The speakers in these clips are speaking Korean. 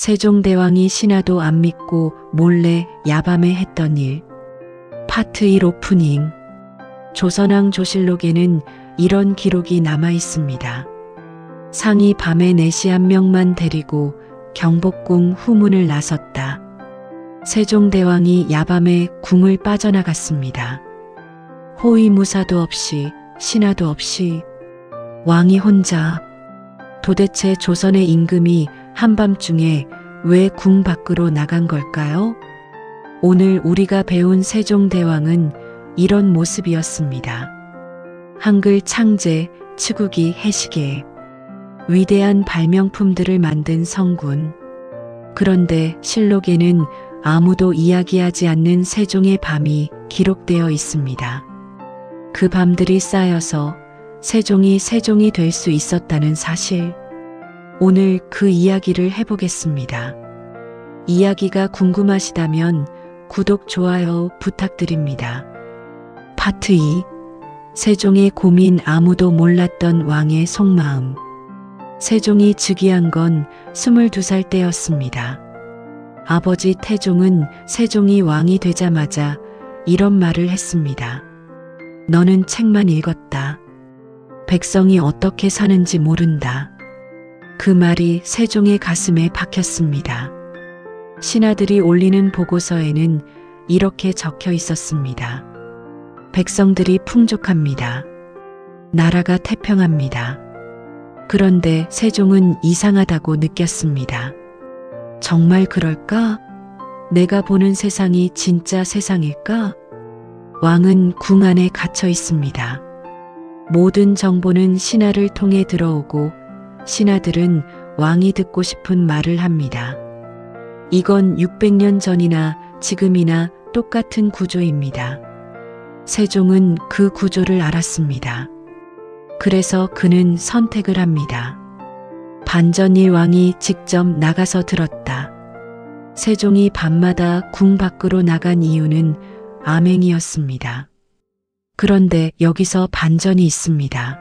세종대왕이 신하도 안 믿고 몰래 야밤에 했던 일. 파트 1 오프닝. 조선왕 조실록에는 이런 기록이 남아 있습니다. 상이 밤에 내시 한 명만 데리고 경복궁 후문을 나섰다. 세종대왕이 야밤에 궁을 빠져나갔습니다. 호위무사도 없이 신하도 없이 왕이 혼자. 도대체 조선의 임금이 한밤중에 왜 궁 밖으로 나간 걸까요? 오늘 우리가 배운 세종대왕은 이런 모습이었습니다. 한글 창제, 치국이 해시계, 위대한 발명품들을 만든 성군. 그런데 실록에는 아무도 이야기하지 않는 세종의 밤이 기록되어 있습니다. 그 밤들이 쌓여서 세종이 될 수 있었다는 사실. 오늘 그 이야기를 해보겠습니다. 이야기가 궁금하시다면 구독, 좋아요 부탁드립니다. 파트 2. 세종의 고민. 아무도 몰랐던 왕의 속마음. 세종이 즉위한 건 22살 때였습니다. 아버지 태종은 세종이 왕이 되자마자 이런 말을 했습니다. 너는 책만 읽었다. 백성이 어떻게 사는지 모른다. 그 말이 세종의 가슴에 박혔습니다. 신하들이 올리는 보고서에는 이렇게 적혀 있었습니다. 백성들이 풍족합니다. 나라가 태평합니다. 그런데 세종은 이상하다고 느꼈습니다. 정말 그럴까? 내가 보는 세상이 진짜 세상일까? 왕은 궁 안에 갇혀 있습니다. 모든 정보는 신하를 통해 들어오고 신하들은 왕이 듣고 싶은 말을 합니다. 이건 600년 전이나 지금이나 똑같은 구조입니다. 세종은 그 구조를 알았습니다. 그래서 그는 선택을 합니다. 반전일 왕이 직접 나가서 들었다. 세종이 밤마다 궁 밖으로 나간 이유는 암행이었습니다. 그런데 여기서 반전이 있습니다.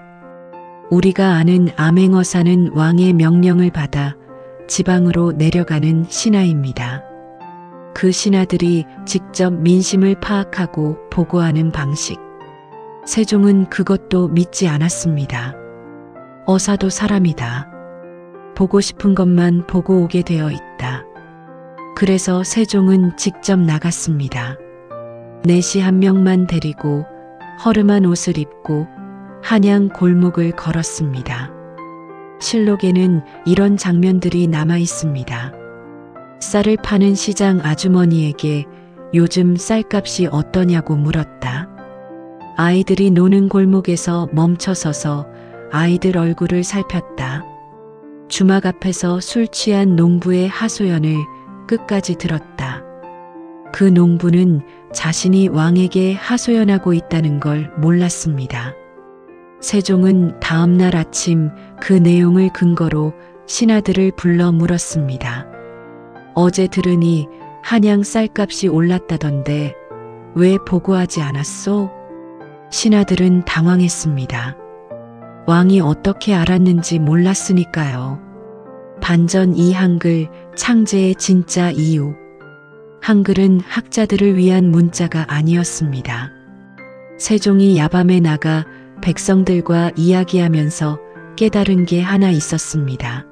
우리가 아는 암행어사는 왕의 명령을 받아 지방으로 내려가는 신하입니다. 그 신하들이 직접 민심을 파악하고 보고하는 방식. 세종은 그것도 믿지 않았습니다. 어사도 사람이다. 보고 싶은 것만 보고 오게 되어 있다. 그래서 세종은 직접 나갔습니다. 내시 한 명만 데리고 허름한 옷을 입고 한양 골목을 걸었습니다. 실록에는 이런 장면들이 남아 있습니다. 쌀을 파는 시장 아주머니에게 요즘 쌀값이 어떠냐고 물었다. 아이들이 노는 골목에서 멈춰서서 아이들 얼굴을 살폈다. 주막 앞에서 술 취한 농부의 하소연을 끝까지 들었다. 그 농부는 자신이 왕에게 하소연하고 있다는 걸 몰랐습니다. 세종은 다음 날 아침 그 내용을 근거로 신하들을 불러 물었습니다. 어제 들으니 한양 쌀값이 올랐다던데 왜 보고하지 않았소? 신하들은 당황했습니다. 왕이 어떻게 알았는지 몰랐으니까요. 반전. 이 한글 창제의 진짜 이유. 한글은 학자들을 위한 문자가 아니었습니다. 세종이 야밤에 나가 백성들과 이야기하면서 깨달은 게 하나 있었습니다.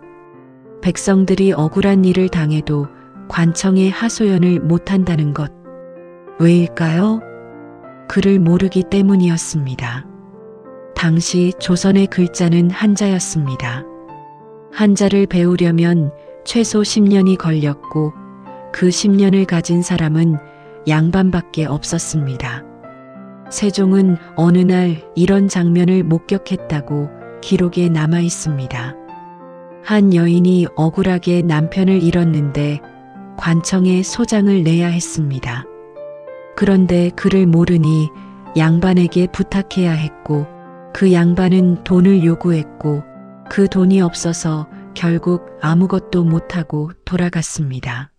백성들이 억울한 일을 당해도 관청에 하소연을 못한다는 것. 왜일까요? 글을 모르기 때문이었습니다. 당시 조선의 글자는 한자였습니다. 한자를 배우려면 최소 10년이 걸렸고 그 10년을 가진 사람은 양반밖에 없었습니다. 세종은 어느 날 이런 장면을 목격했다고 기록에 남아 있습니다. 한 여인이 억울하게 남편을 잃었는데 관청에 소장을 내야 했습니다. 그런데 그를 모르니 양반에게 부탁해야 했고 그 양반은 돈을 요구했고 그 돈이 없어서 결국 아무것도 못하고 돌아갔습니다.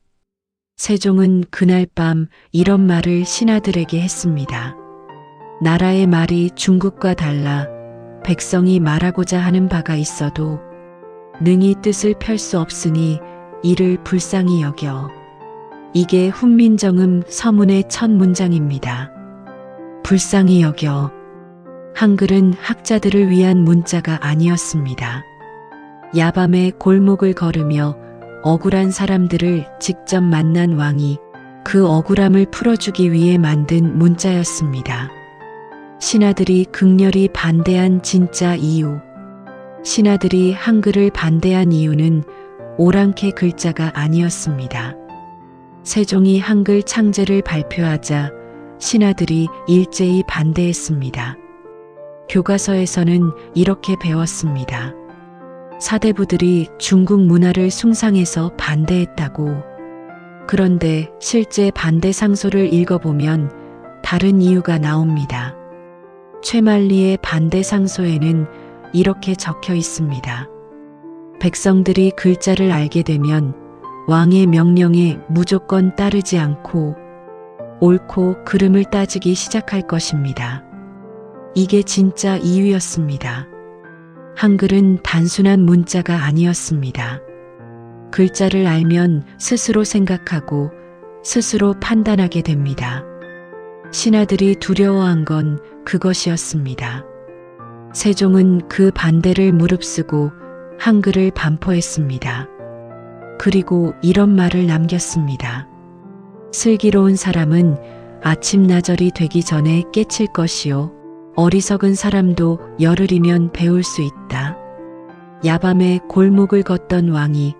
세종은 그날 밤 이런 말을 신하들에게 했습니다. 나라의 말이 중국과 달라 백성이 말하고자 하는 바가 있어도 능히 뜻을 펼 수 없으니 이를 불쌍히 여겨. 이게 훈민정음 서문의 첫 문장입니다. 불쌍히 여겨. 한글은 학자들을 위한 문자가 아니었습니다. 야밤에 골목을 걸으며 억울한 사람들을 직접 만난 왕이 그 억울함을 풀어주기 위해 만든 문자였습니다. 신하들이 극렬히 반대한 진짜 이유. 신하들이 한글을 반대한 이유는 오랑캐 글자가 아니었습니다. 세종이 한글 창제를 발표하자 신하들이 일제히 반대했습니다. 교과서에서는 이렇게 배웠습니다. 사대부들이 중국 문화를 숭상해서 반대했다고. 그런데 실제 반대 상소를 읽어보면 다른 이유가 나옵니다. 최만리의 반대 상소에는 이렇게 적혀 있습니다. 백성들이 글자를 알게 되면 왕의 명령에 무조건 따르지 않고 옳고 그름을 따지기 시작할 것입니다. 이게 진짜 이유였습니다. 한글은 단순한 문자가 아니었습니다. 글자를 알면 스스로 생각하고 스스로 판단하게 됩니다. 신하들이 두려워한 건 그것이었습니다. 세종은 그 반대를 무릅쓰고 한글을 반포했습니다. 그리고 이런 말을 남겼습니다. 슬기로운 사람은 아침나절이 되기 전에 깨칠 것이요. 어리석은 사람도 열흘이면 배울 수 있다. 야밤에 골목을 걷던 왕이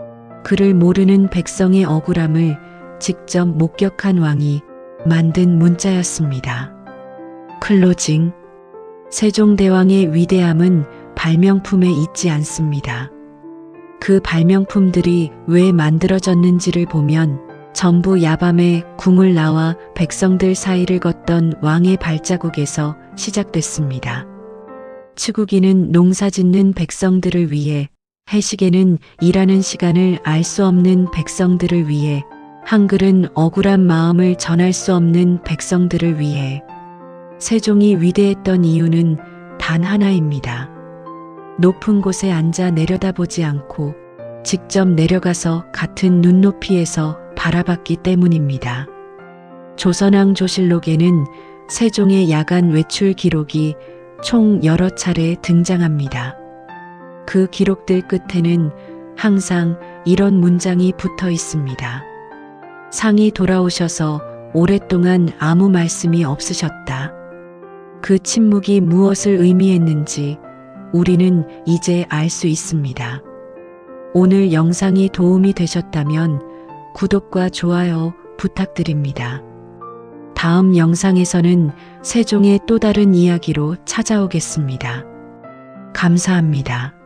그를 모르는 백성의 억울함을 직접 목격한 왕이 만든 문자였습니다. 클로징. 세종대왕의 위대함은 발명품에 있지 않습니다. 그 발명품들이 왜 만들어졌는지를 보면 전부 야밤에 궁을 나와 백성들 사이를 걷던 왕의 발자국에서 시작됐습니다. 추구기는 농사짓는 백성들을 위해, 해식에는 일하는 시간을 알 수 없는 백성들을 위해, 한글은 억울한 마음을 전할 수 없는 백성들을 위해. 세종이 위대했던 이유는 단 하나입니다. 높은 곳에 앉아 내려다보지 않고 직접 내려가서 같은 눈높이에서 바라봤기 때문입니다. 조선왕 조실록에는 세종의 야간 외출 기록이 총 여러 차례 등장합니다. 그 기록들 끝에는 항상 이런 문장이 붙어 있습니다. 상이 돌아오셔서 오랫동안 아무 말씀이 없으셨다. 그 침묵이 무엇을 의미했는지 우리는 이제 알 수 있습니다. 오늘 영상이 도움이 되셨다면 구독과 좋아요 부탁드립니다. 다음 영상에서는 세종의 또 다른 이야기로 찾아오겠습니다. 감사합니다.